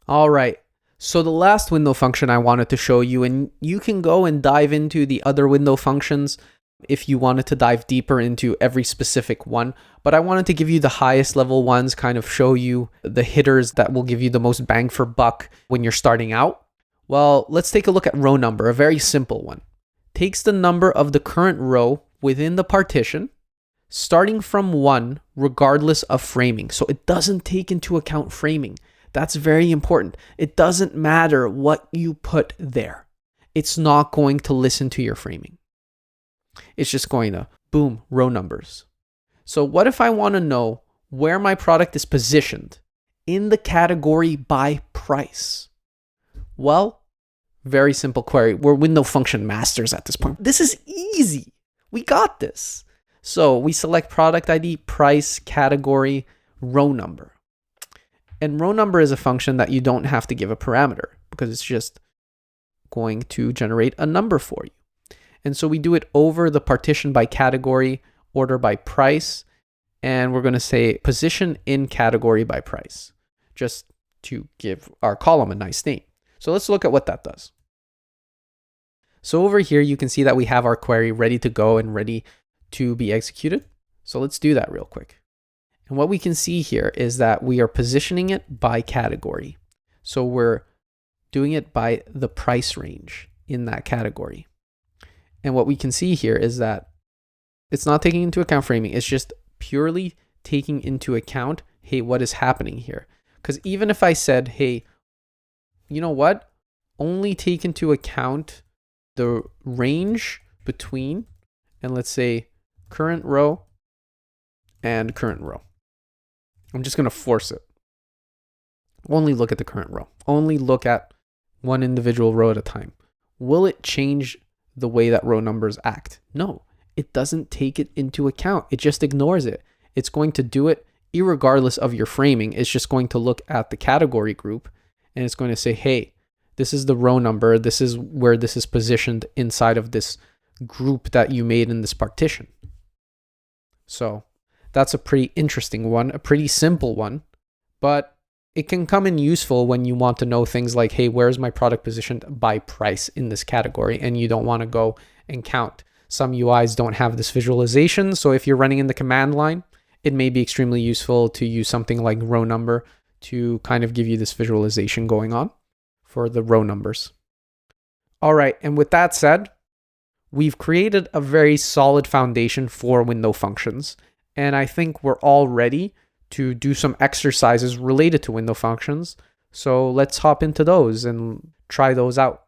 All right. So the last window function I wanted to show you, and you can go and dive into the other window functions if you wanted to dive deeper into every specific one. But I wanted to give you the highest level ones, kind of show you the hitters that will give you the most bang for buck when you're starting out. Well, let's take a look at row number, a very simple one. Takes the number of the current row within the partition, starting from 1, regardless of framing. So it doesn't take into account framing. That's very important. It doesn't matter what you put there. It's not going to listen to your framing. It's just going to, boom, row numbers. So what if I want to know where my product is positioned in the category by price? Well, very simple query. We're window function masters at this point. This is easy. We got this. So we select product ID, price, category, row number. And row number is a function that you don't have to give a parameter because it's just going to generate a number for you. And so we do it over the partition by category, order by price, and we're going to say position in category by price, just to give our column a nice name. So let's look at what that does. So over here, you can see that we have our query ready to go and ready to be executed. So let's do that real quick. And what we can see here is that we are positioning it by category. So we're doing it by the price range in that category. And what we can see here is that it's not taking into account framing. It's just purely taking into account, hey, what is happening here? Because even if I said, hey, you know what? Only take into account the range between, and let's say current row and current row. I'm just going to force it. Only look at the current row. Only look at one individual row at a time. Will it change the way that row numbers act? No, it doesn't take it into account. It just ignores it. It's going to do it irregardless of your framing. It's just going to look at the category group and it's going to say, hey, this is the row number. This is where this is positioned inside of this group that you made in this partition. So that's a pretty interesting one, a pretty simple one, but it can come in useful when you want to know things like, hey, where's my product positioned by price in this category? And you don't want to go and count. Some UIs don't have this visualization. So if you're running in the command line, it may be extremely useful to use something like row number to kind of give you this visualization going on for the row numbers. All right. And with that said, we've created a very solid foundation for window functions. And I think we're all ready to do some exercises related to window functions. So let's hop into those and try those out.